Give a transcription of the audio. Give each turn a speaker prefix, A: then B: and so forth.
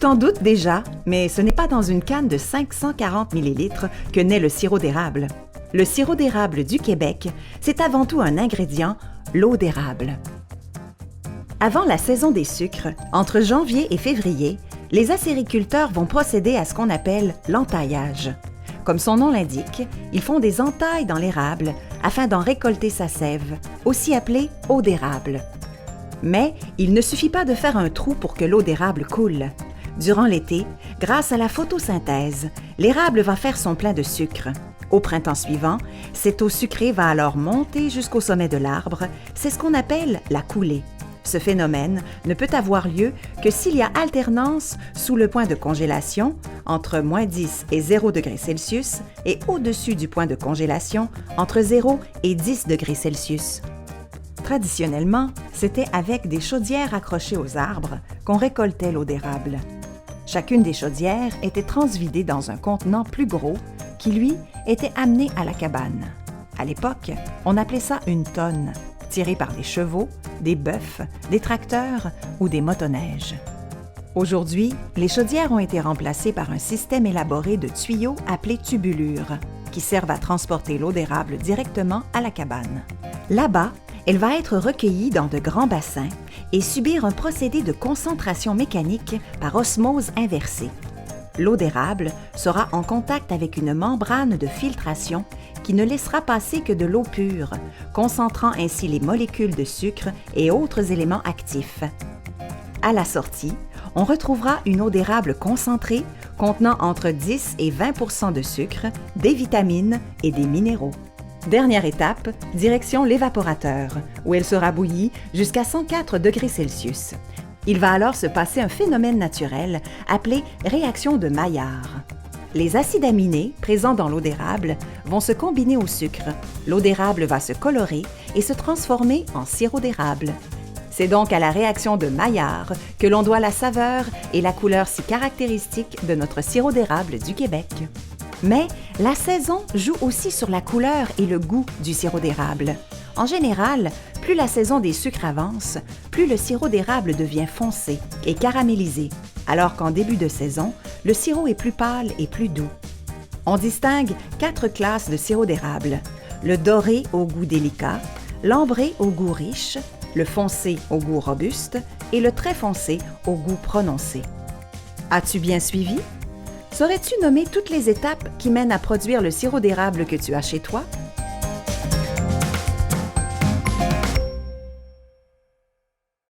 A: t'en doutes déjà, mais ce n'est pas dans une canne de 540 ml que naît le sirop d'érable. Le sirop d'érable du Québec, c'est avant tout un ingrédient, l'eau d'érable. Avant la saison des sucres, entre janvier et février, les acériculteurs vont procéder à ce qu'on appelle l'entaillage. Comme son nom l'indique, ils font des entailles dans l'érable afin d'en récolter sa sève, aussi appelée eau d'érable. Mais il ne suffit pas de faire un trou pour que l'eau d'érable coule. Durant l'été, grâce à la photosynthèse, l'érable va faire son plein de sucre. Au printemps suivant, cette eau sucrée va alors monter jusqu'au sommet de l'arbre. C'est ce qu'on appelle la coulée. Ce phénomène ne peut avoir lieu que s'il y a alternance sous le point de congélation, entre -10 et 0 degrés Celsius, et au-dessus du point de congélation, entre 0 et 10 degrés Celsius. Traditionnellement, c'était avec des chaudières accrochées aux arbres qu'on récoltait l'eau d'érable. Chacune des chaudières était transvidée dans un contenant plus gros qui, lui, était amené à la cabane. À l'époque, on appelait ça une tonne, tirée par des chevaux, des bœufs, des tracteurs ou des motoneiges. Aujourd'hui, les chaudières ont été remplacées par un système élaboré de tuyaux appelés tubulures, qui servent à transporter l'eau d'érable directement à la cabane. Là-bas, elle va être recueillie dans de grands bassins et subir un procédé de concentration mécanique par osmose inversée. L'eau d'érable sera en contact avec une membrane de filtration qui ne laissera passer que de l'eau pure, concentrant ainsi les molécules de sucre et autres éléments actifs. À la sortie, on retrouvera une eau d'érable concentrée contenant entre 10 et 20 % de sucre, des vitamines et des minéraux. Dernière étape, direction l'évaporateur, où elle sera bouillie jusqu'à 104 degrés Celsius. Il va alors se passer un phénomène naturel appelé réaction de Maillard. Les acides aminés présents dans l'eau d'érable vont se combiner au sucre. L'eau d'érable va se colorer et se transformer en sirop d'érable. C'est donc à la réaction de Maillard que l'on doit la saveur et la couleur si caractéristiques de notre sirop d'érable du Québec. Mais la saison joue aussi sur la couleur et le goût du sirop d'érable. En général, plus la saison des sucres avance, plus le sirop d'érable devient foncé et caramélisé, alors qu'en début de saison, le sirop est plus pâle et plus doux. On distingue 4 classes de sirop d'érable: le doré au goût délicat, l'ambré au goût riche, le foncé au goût robuste et le très foncé au goût prononcé. As-tu bien suivi? Saurais-tu nommer toutes les étapes qui mènent à produire le sirop d'érable que tu as chez toi?